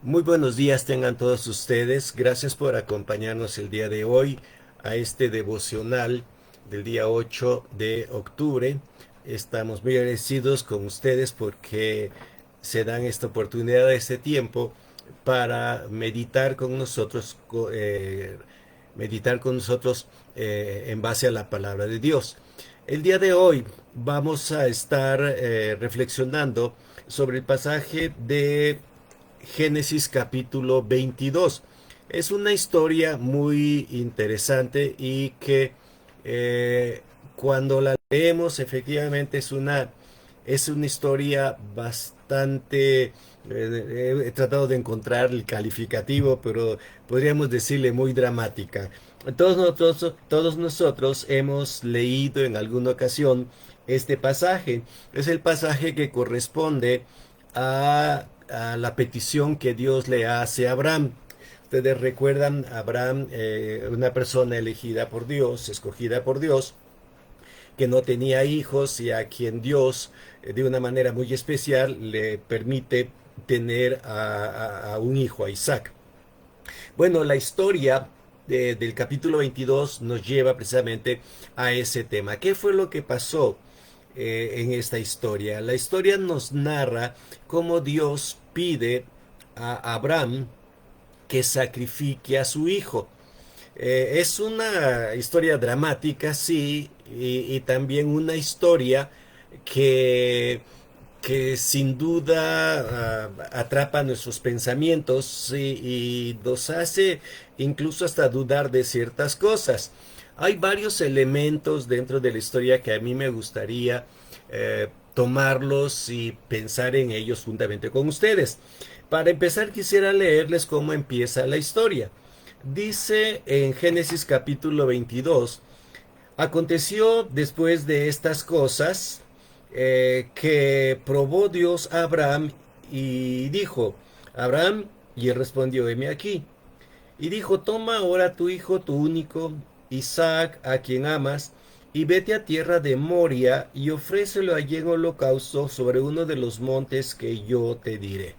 Muy buenos días tengan todos ustedes. Gracias por acompañarnos el día de hoy a este devocional del día 8 de octubre. Estamos muy agradecidos con ustedes porque se dan esta oportunidad, este tiempo, para meditar con nosotros en base a la palabra de Dios. El día de hoy vamos a estar reflexionando sobre el pasaje de Génesis capítulo 22. Es una historia muy interesante y que cuando la leemos efectivamente es una historia bastante... he tratado de encontrar el calificativo, pero podríamos decirle muy dramática. Todos nosotros hemos leído en alguna ocasión este pasaje. Es el pasaje que corresponde a la petición que Dios le hace a Abraham. Ustedes recuerdan a Abraham, una persona elegida por Dios, escogida por Dios, que no tenía hijos y a quien Dios, de una manera muy especial, le permite tener a un hijo, a Isaac. Bueno, la historia del capítulo 22 nos lleva precisamente a ese tema. ¿Qué fue lo que pasó en esta historia? La historia nos narra cómo Dios pide a Abraham que sacrifique a su hijo. Es una historia dramática, sí, y también una historia que, que sin duda atrapa nuestros pensamientos y nos hace incluso hasta dudar de ciertas cosas. Hay varios elementos dentro de la historia que a mí me gustaría tomarlos y pensar en ellos juntamente con ustedes. Para empezar, quisiera leerles cómo empieza la historia. Dice en Génesis capítulo 22, aconteció después de estas cosas que probó Dios a Abraham y dijo, Abraham, y él respondió, heme aquí. Y dijo, toma ahora tu hijo, tu único, Isaac, a quien amas, y vete a tierra de Moria y ofrécelo allí en holocausto sobre uno de los montes que yo te diré.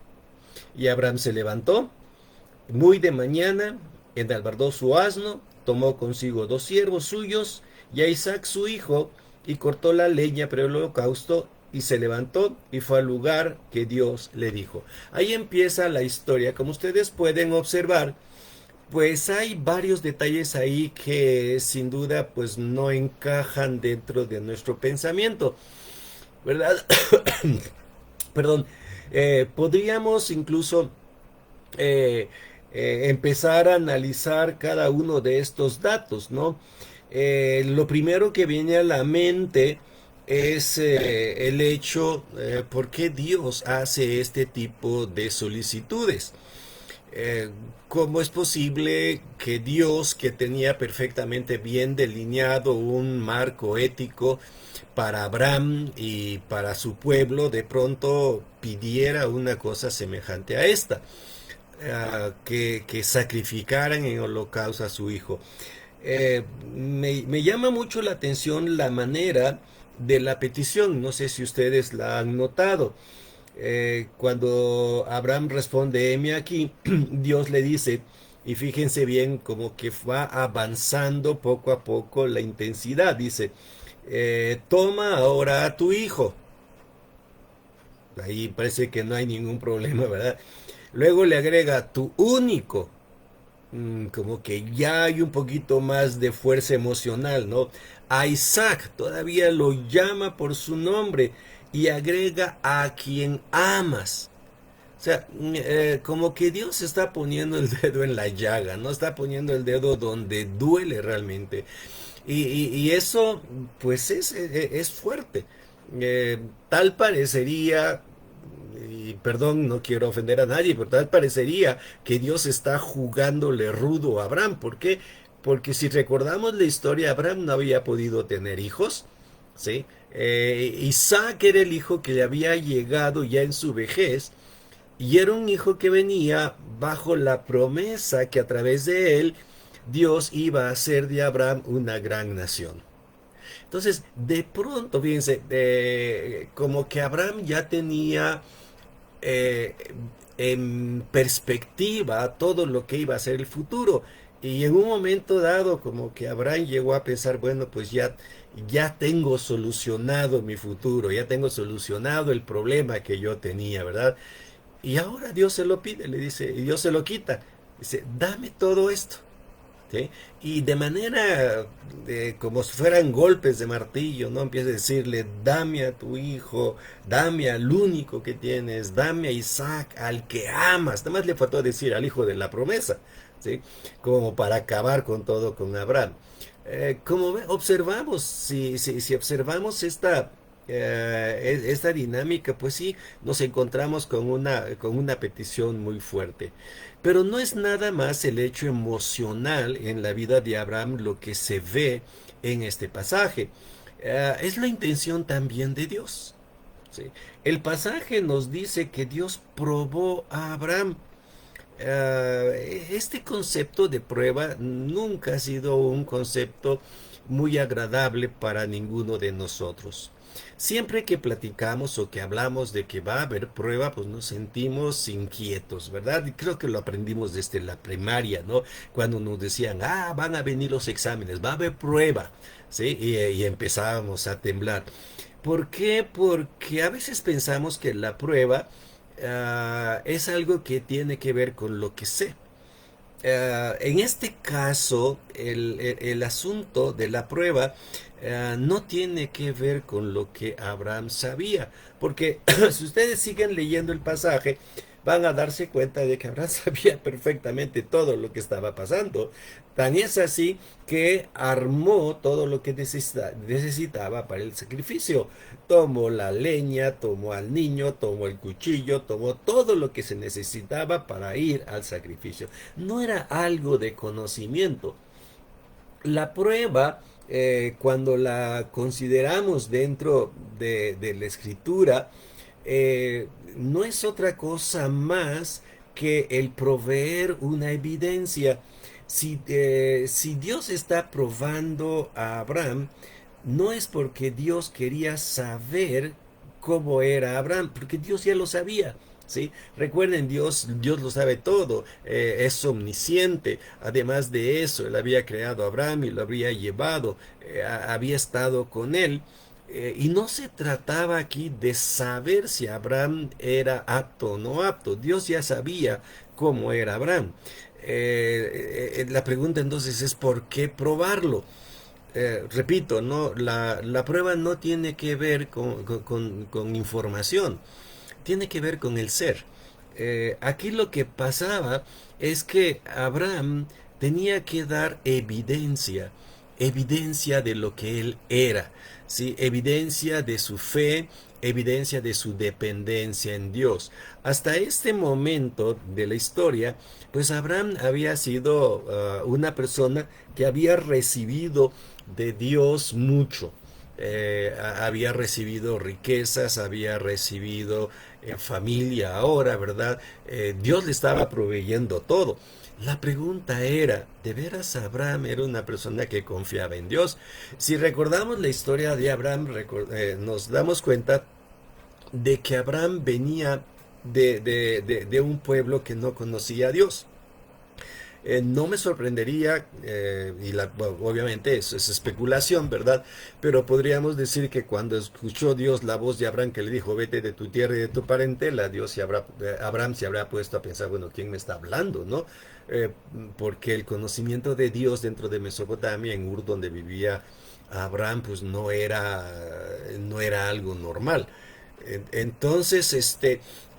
Y Abraham se levantó muy de mañana, enalbardó su asno, tomó consigo 2 siervos suyos y a Isaac su hijo, y cortó la leña para el holocausto, y se levantó y fue al lugar que Dios le dijo. Ahí empieza la historia. Como ustedes pueden observar, pues hay varios detalles ahí que sin duda pues no encajan dentro de nuestro pensamiento, ¿verdad? Perdón. Podríamos incluso eh, empezar a analizar cada uno de estos datos, ¿no? Lo primero que viene a la mente es el hecho, ¿por qué Dios hace este tipo de solicitudes? Eh, ¿Cómo es posible que Dios, que tenía perfectamente bien delineado un marco ético para Abraham y para su pueblo, de pronto pidiera una cosa semejante a esta? Que sacrificaran en holocausto a su hijo. Me llama mucho la atención la manera de la petición, no sé si ustedes la han notado. Cuando Abraham responde, heme aquí, Dios le dice, y fíjense bien, como que va avanzando poco a poco la intensidad, dice, toma ahora a tu hijo. Ahí parece que no hay ningún problema, ¿verdad? Luego le agrega tu único. Como que ya hay un poquito más de fuerza emocional, ¿no? A Isaac todavía lo llama por su nombre y agrega a quien amas. O sea, como que Dios está poniendo el dedo en la llaga, no está poniendo el dedo donde duele realmente. Y eso, pues es fuerte. Tal parecería, y perdón, no quiero ofender a nadie, pero tal parecería que Dios está jugándole rudo a Abraham. ¿Por qué? Porque si recordamos la historia, Abraham no había podido tener hijos, ¿sí? Isaac era el hijo que le había llegado ya en su vejez, y era un hijo que venía bajo la promesa que a través de él Dios iba a hacer de Abraham una gran nación. Entonces, de pronto, fíjense, como que Abraham ya tenía eh, en perspectiva todo lo que iba a ser el futuro. Y en un momento dado, como que Abraham llegó a pensar, bueno, pues ya tengo solucionado mi futuro, ya tengo solucionado el problema que yo tenía, ¿verdad? Y ahora Dios se lo pide, le dice, y Dios se lo quita. Dice, dame todo esto. ¿Sí? Y de manera, como si fueran golpes de martillo, ¿no? Empieza a decirle, dame a tu hijo, dame al único que tienes, dame a Isaac, al que amas. Nada más le faltó decir al hijo de la promesa, ¿sí? Como para acabar con todo con Abraham. Observamos, si observamos esta dinámica, pues sí, nos encontramos con una petición muy fuerte. Pero no es nada más el hecho emocional en la vida de Abraham lo que se ve en este pasaje. Es la intención también de Dios. ¿Sí? El pasaje nos dice que Dios probó a Abraham. Este concepto de prueba nunca ha sido un concepto muy agradable para ninguno de nosotros. Siempre que platicamos o que hablamos de que va a haber prueba, pues nos sentimos inquietos, ¿verdad? Y creo que lo aprendimos desde la primaria, ¿no? Cuando nos decían, van a venir los exámenes, va a haber prueba, ¿sí? Y empezábamos a temblar. ¿Por qué? Porque a veces pensamos que la prueba es algo que tiene que ver con lo que sé. En este caso, el asunto de la prueba no tiene que ver con lo que Abraham sabía, porque si ustedes siguen leyendo el pasaje, van a darse cuenta de que Abraham sabía perfectamente todo lo que estaba pasando. Tan es así que armó todo lo que necesitaba para el sacrificio. Tomó la leña, tomó al niño, tomó el cuchillo, tomó todo lo que se necesitaba para ir al sacrificio. No era algo de conocimiento. La prueba, cuando la consideramos dentro de la escritura, no es otra cosa más que el proveer una evidencia. Si Dios está probando a Abraham, no es porque Dios quería saber cómo era Abraham, porque Dios ya lo sabía. ¿Sí? Recuerden, Dios lo sabe todo, es omnisciente. Además de eso, Él había creado a Abraham y lo había llevado, había estado con él. Y no se trataba aquí de saber si Abraham era apto o no apto. Dios ya sabía cómo era Abraham. La pregunta entonces es ¿por qué probarlo? Repito, no, la prueba no tiene que ver con información, tiene que ver con el ser. Aquí lo que pasaba es que Abraham tenía que dar evidencia, evidencia de lo que él era, ¿sí? Evidencia de su fe, evidencia de su dependencia en Dios. Hasta este momento de la historia, pues Abraham había sido una persona que había recibido de Dios mucho. Había recibido riquezas, había recibido familia ahora, ¿verdad? Dios le estaba proveyendo todo. La pregunta era, ¿de veras Abraham era una persona que confiaba en Dios? Si recordamos la historia de Abraham, nos damos cuenta de que Abraham venía de un pueblo que no conocía a Dios. No me sorprendería, bueno, obviamente eso es especulación, ¿verdad? Pero podríamos decir que cuando escuchó Dios la voz de Abraham que le dijo, vete de tu tierra y de tu parentela, Abraham se habrá puesto a pensar, bueno, ¿quién me está hablando, no? Eh, Porque el conocimiento de Dios dentro de Mesopotamia, en Ur, donde vivía Abraham, pues no era algo normal. Entonces,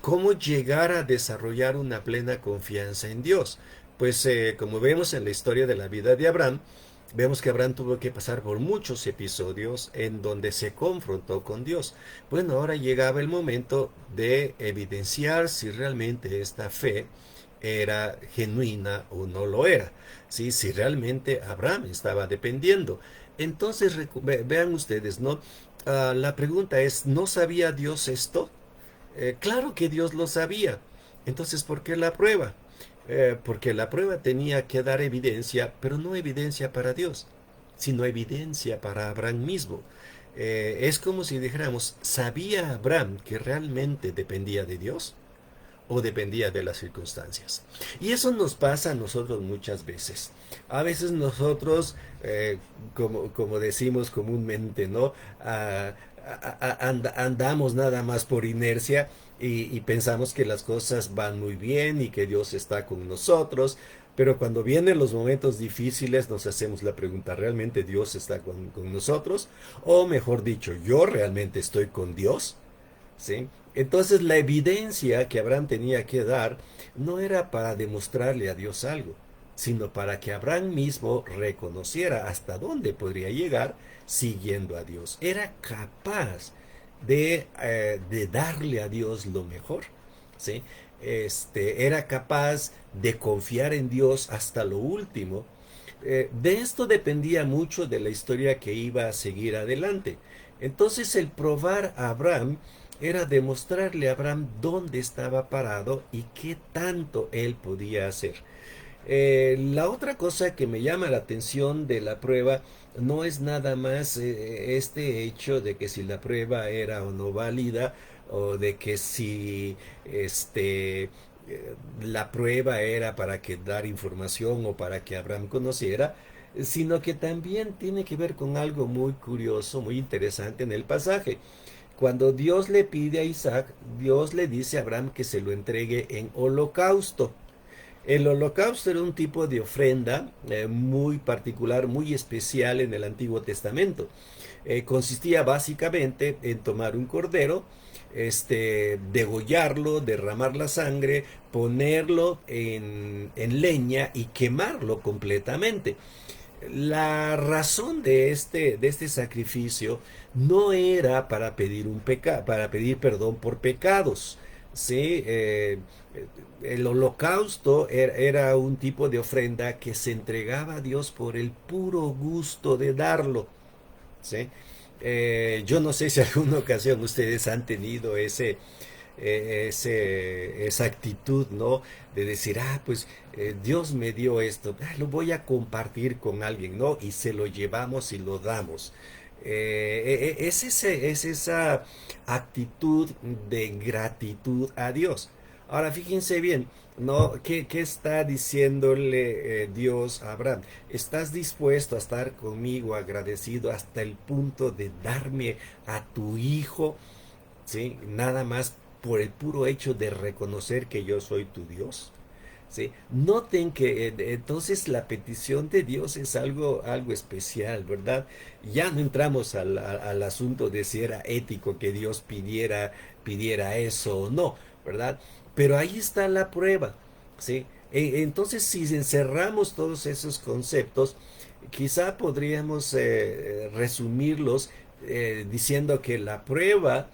¿cómo llegar a desarrollar una plena confianza en Dios? Pues como vemos en la historia de la vida de Abraham, vemos que Abraham tuvo que pasar por muchos episodios en donde se confrontó con Dios. Bueno, ahora llegaba el momento de evidenciar si realmente esta fe era genuina o no lo era, ¿sí? Si realmente Abraham estaba dependiendo. Entonces, vean ustedes, ¿no? La pregunta es, ¿no sabía Dios esto? Claro que Dios lo sabía. Entonces, ¿por qué la prueba? Porque la prueba tenía que dar evidencia, pero no evidencia para Dios, sino evidencia para Abraham mismo. Es como si dijéramos, ¿sabía Abraham que realmente dependía de Dios? o dependía de las circunstancias. Y eso nos pasa a nosotros muchas veces. A veces nosotros, como decimos comúnmente, ¿no? Andamos nada más por inercia y pensamos que las cosas van muy bien y que Dios está con nosotros. Pero cuando vienen los momentos difíciles nos hacemos la pregunta, ¿realmente Dios está con nosotros? O mejor dicho, ¿yo realmente estoy con Dios? ¿Sí? Entonces la evidencia que Abraham tenía que dar no era para demostrarle a Dios algo, sino para que Abraham mismo reconociera hasta dónde podría llegar siguiendo a Dios. Era capaz de darle a Dios lo mejor, ¿sí? Era capaz de confiar en Dios hasta lo último. De esto dependía mucho de la historia que iba a seguir adelante. Entonces el probar a Abraham era demostrarle a Abraham dónde estaba parado y qué tanto él podía hacer. La otra cosa que me llama la atención de la prueba no es nada más este hecho de que si la prueba era o no válida o de que si la prueba era para que dar información o para que Abraham conociera, sino que también tiene que ver con algo muy curioso, muy interesante en el pasaje. Cuando Dios le pide a Isaac, Dios le dice a Abraham que se lo entregue en holocausto. El holocausto era un tipo de ofrenda muy particular, muy especial en el Antiguo Testamento. Consistía básicamente en tomar un cordero, degollarlo, derramar la sangre, ponerlo en leña y quemarlo completamente. La razón de este sacrificio no era para pedir para pedir perdón por pecados. ¿Sí? El holocausto era un tipo de ofrenda que se entregaba a Dios por el puro gusto de darlo. ¿Sí? Yo no sé si alguna ocasión ustedes han tenido esa actitud, ¿no? De decir, pues Dios me dio esto, lo voy a compartir con alguien, ¿no? Y se lo llevamos y lo damos. Es esa actitud de gratitud a Dios. Ahora, fíjense bien, ¿no? ¿Qué está diciéndole Dios a Abraham? ¿Estás dispuesto a estar conmigo agradecido hasta el punto de darme a tu hijo? ¿Sí? Nada más por el puro hecho de reconocer que yo soy tu Dios. ¿Sí? Noten que entonces la petición de Dios es algo especial, ¿verdad? Ya no entramos al asunto de si era ético que Dios pidiera eso o no, ¿verdad? Pero ahí está la prueba, ¿sí? Entonces, si encerramos todos esos conceptos, quizá podríamos resumirlos diciendo que la prueba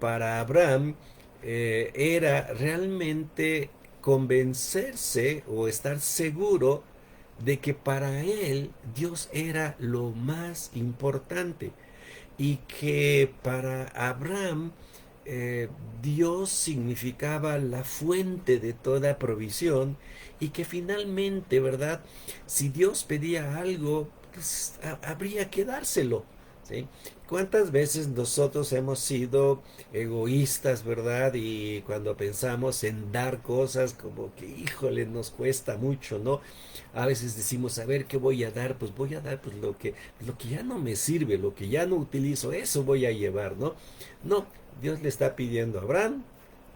para Abraham era realmente convencerse o estar seguro de que para él Dios era lo más importante y que para Abraham eh, Dios significaba la fuente de toda provisión y que finalmente, ¿verdad? Si Dios pedía algo, pues habría que dárselo. ¿Sí? ¿Cuántas veces nosotros hemos sido egoístas, verdad? Y cuando pensamos en dar cosas como que, híjole, nos cuesta mucho, ¿no? A veces decimos, a ver, ¿qué voy a dar? Pues voy a dar pues lo que ya no me sirve, lo que ya no utilizo, eso voy a llevar, ¿no? No, Dios le está pidiendo a Abraham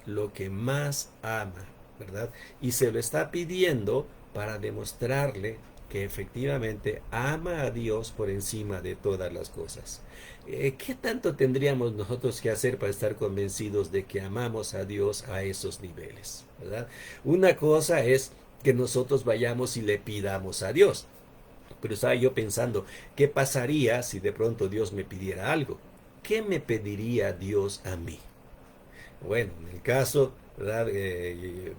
lo que más ama, ¿verdad? Y se lo está pidiendo para demostrarle que efectivamente ama a Dios por encima de todas las cosas. ¿Qué tanto tendríamos nosotros que hacer para estar convencidos de que amamos a Dios a esos niveles? ¿Verdad? Una cosa es que nosotros vayamos y le pidamos a Dios. Pero estaba yo pensando, ¿qué pasaría si de pronto Dios me pidiera algo? ¿Qué me pediría Dios a mí? Bueno, en el caso, ¿verdad?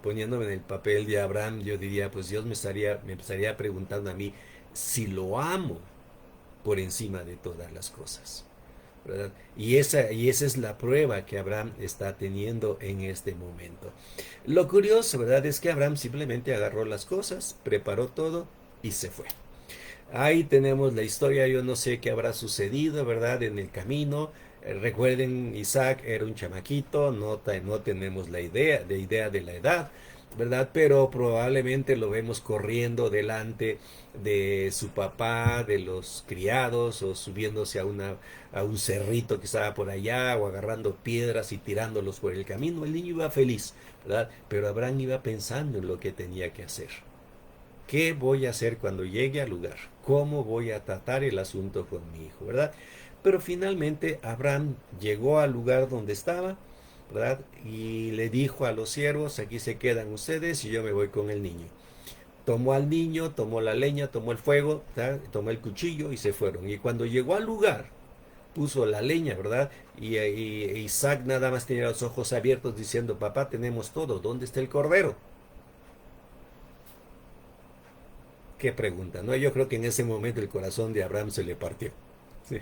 Poniéndome en el papel de Abraham, yo diría, pues Dios me estaría preguntando a mí si lo amo por encima de todas las cosas, ¿verdad? Y esa es la prueba que Abraham está teniendo en este momento. Lo curioso, ¿verdad? Es que Abraham simplemente agarró las cosas, preparó todo y se fue. Ahí tenemos la historia, yo no sé qué habrá sucedido, ¿verdad? En el camino. Recuerden, Isaac era un chamaquito, no tenemos la idea de la edad, ¿verdad? Pero probablemente lo vemos corriendo delante de su papá, de los criados, o subiéndose a un cerrito que estaba por allá, o agarrando piedras y tirándolos por el camino. El niño iba feliz, ¿verdad? Pero Abraham iba pensando en lo que tenía que hacer. ¿Qué voy a hacer cuando llegue al lugar? ¿Cómo voy a tratar el asunto con mi hijo? ¿Verdad? Pero finalmente Abraham llegó al lugar donde estaba, ¿verdad? Y le dijo a los siervos, aquí se quedan ustedes y yo me voy con el niño. Tomó al niño, tomó la leña, tomó el fuego, ¿verdad? Tomó el cuchillo y se fueron. Y cuando llegó al lugar, puso la leña, ¿verdad? Y Isaac nada más tenía los ojos abiertos diciendo, papá, tenemos todo, ¿dónde está el cordero? Qué pregunta, ¿no? Yo creo que en ese momento el corazón de Abraham se le partió, ¿sí?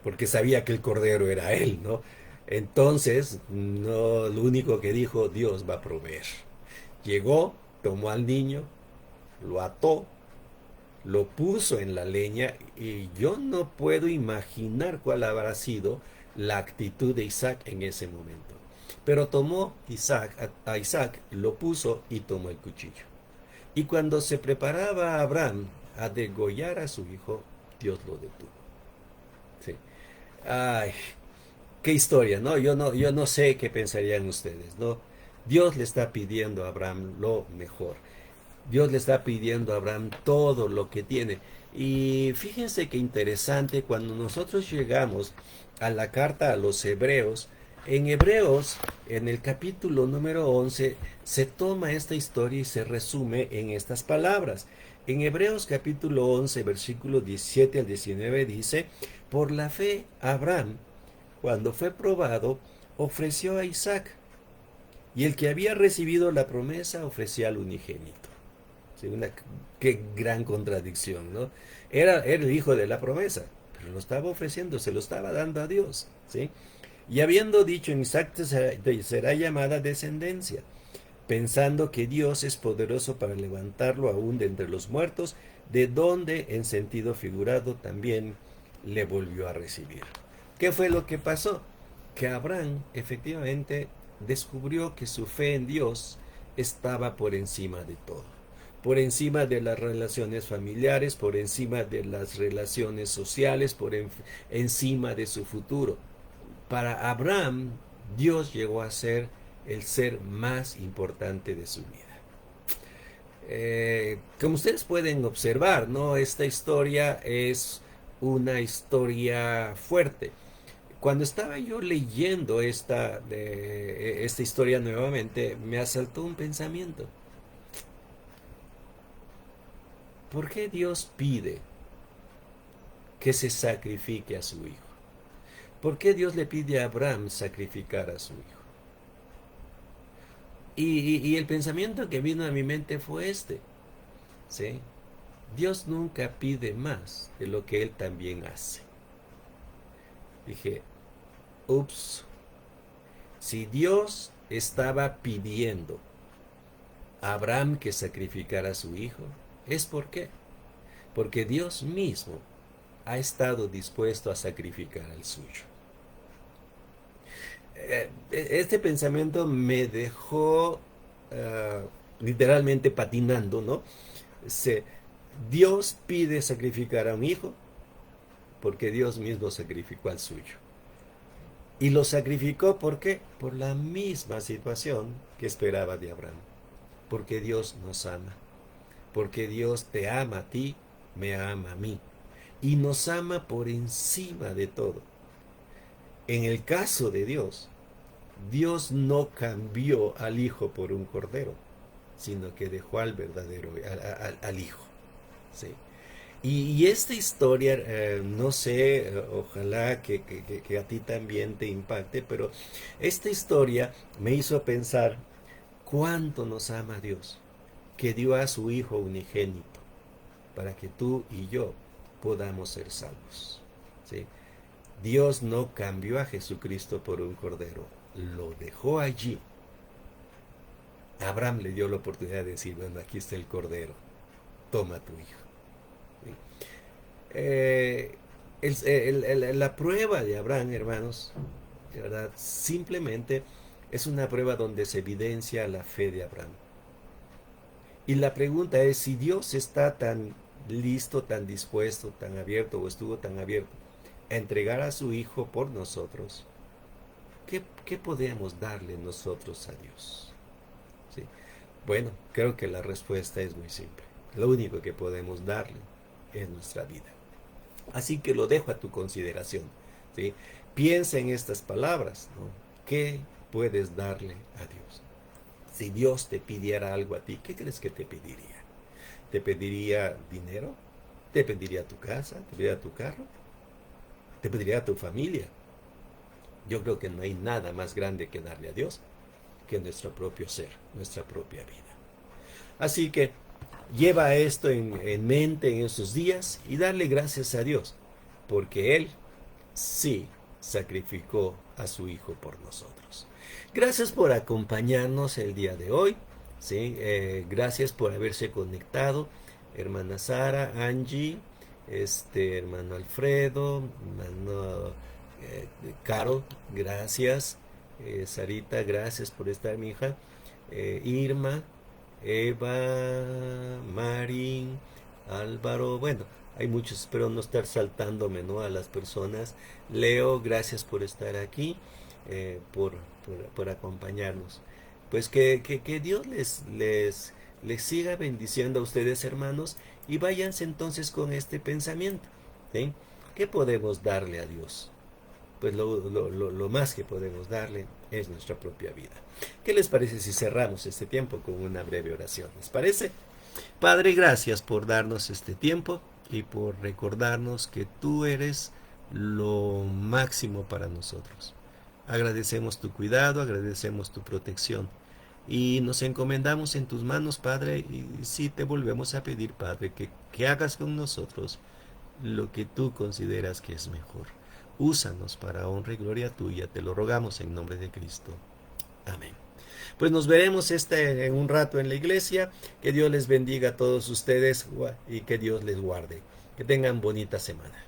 Porque sabía que el cordero era él, ¿no? Entonces, no, lo único que dijo, Dios va a proveer. Llegó, tomó al niño, lo ató, lo puso en la leña y yo no puedo imaginar cuál habrá sido la actitud de Isaac en ese momento. Pero tomó a Isaac, lo puso y tomó el cuchillo. Y cuando se preparaba Abraham a degollar a su hijo, Dios lo detuvo. Sí. Ay, qué historia, ¿no? Yo no sé qué pensarían ustedes, ¿no? Dios le está pidiendo a Abraham lo mejor. Dios le está pidiendo a Abraham todo lo que tiene. Y fíjense qué interesante cuando nosotros llegamos a la carta a los Hebreos. En Hebreos, en el capítulo número 11, se toma esta historia y se resume en estas palabras. En Hebreos capítulo 11, versículos 17 al 19 dice, por la fe, Abraham, cuando fue probado, ofreció a Isaac, y el que había recibido la promesa ofrecía al unigénito. Sí, qué gran contradicción, ¿no? Era el hijo de la promesa, pero lo estaba ofreciendo, se lo estaba dando a Dios, ¿sí? Y habiendo dicho, en Isaac será llamada descendencia, pensando que Dios es poderoso para levantarlo aún de entre los muertos, de donde en sentido figurado también le volvió a recibir. ¿Qué fue lo que pasó? Que Abraham efectivamente descubrió que su fe en Dios estaba por encima de todo, por encima de las relaciones familiares, por encima de las relaciones sociales, encima de su futuro. Para Abraham, Dios llegó a ser el ser más importante de su vida. Como ustedes pueden observar, ¿no? Esta historia es una historia fuerte. Cuando estaba yo leyendo esta historia nuevamente, me asaltó un pensamiento. ¿Por qué Dios pide que se sacrifique a su hijo? ¿Por qué Dios le pide a Abraham sacrificar a su hijo? Y el pensamiento que vino a mi mente fue este, ¿sí? Dios nunca pide más de lo que Él también hace. Dije, ups, si Dios estaba pidiendo a Abraham que sacrificara a su hijo, ¿es por qué? Porque Dios mismo ha estado dispuesto a sacrificar al suyo. Este pensamiento me dejó literalmente patinando, ¿no? Se, Dios pide sacrificar a un hijo porque Dios mismo sacrificó al suyo. Y lo sacrificó ¿por qué? Por la misma situación que esperaba de Abraham. Porque Dios nos ama. Porque Dios te ama a ti, me ama a mí. Y nos ama por encima de todo. En el caso de Dios, Dios no cambió al hijo por un cordero, sino que dejó al verdadero, al hijo. ¿Sí? Y esta historia, no sé, ojalá que a ti también te impacte, pero esta historia me hizo pensar cuánto nos ama Dios, que dio a su Hijo unigénito, para que tú y yo podamos ser salvos. ¿Sí? Dios no cambió a Jesucristo por un cordero, lo dejó allí. Abraham le dio la oportunidad de decir, bueno, aquí está el cordero, toma tu hijo. ¿Sí? La prueba de Abraham, hermanos, de verdad, simplemente es una prueba donde se evidencia la fe de Abraham. Y la pregunta es si Dios está tan listo, tan dispuesto, tan abierto o estuvo tan abierto a entregar a su Hijo por nosotros, ¿qué podemos darle nosotros a Dios? ¿Sí? Bueno, creo que la respuesta es muy simple. Lo único que podemos darle es nuestra vida. Así que lo dejo a tu consideración. ¿Sí? Piensa en estas palabras, ¿no? ¿Qué puedes darle a Dios? Si Dios te pidiera algo a ti, ¿qué crees que te pediría? ¿Te pediría dinero? ¿Te pediría tu casa? ¿Te pediría tu carro? ¿Te pediría tu familia? Yo creo que no hay nada más grande que darle a Dios que nuestro propio ser, nuestra propia vida. Así que lleva esto en mente en estos días y darle gracias a Dios, porque Él sí sacrificó a su Hijo por nosotros. Gracias por acompañarnos el día de hoy. ¿Sí? Gracias por haberse conectado. Hermana Sara, Angie, hermano Alfredo, hermano Caro, gracias. Sarita, gracias por estar, mi hija. Irma, Eva, Marín, Álvaro, bueno, hay muchos, espero no estar saltándome, ¿no? A las personas. Leo, gracias por estar aquí, por acompañarnos. Pues que Dios les siga bendiciendo a ustedes, hermanos, y váyanse entonces con este pensamiento. ¿Sí? ¿Qué podemos darle a Dios? Pues lo más que podemos darle es nuestra propia vida. ¿Qué les parece si cerramos este tiempo con una breve oración? ¿Les parece? Padre, gracias por darnos este tiempo y por recordarnos que tú eres lo máximo para nosotros. Agradecemos tu cuidado, agradecemos tu protección y nos encomendamos en tus manos, Padre, y sí te volvemos a pedir, Padre, que hagas con nosotros lo que tú consideras que es mejor. Úsanos para honra y gloria tuya, te lo rogamos en nombre de Cristo. Amén. Pues nos veremos en un rato en la iglesia. Que Dios les bendiga a todos ustedes y que Dios les guarde. Que tengan bonita semana.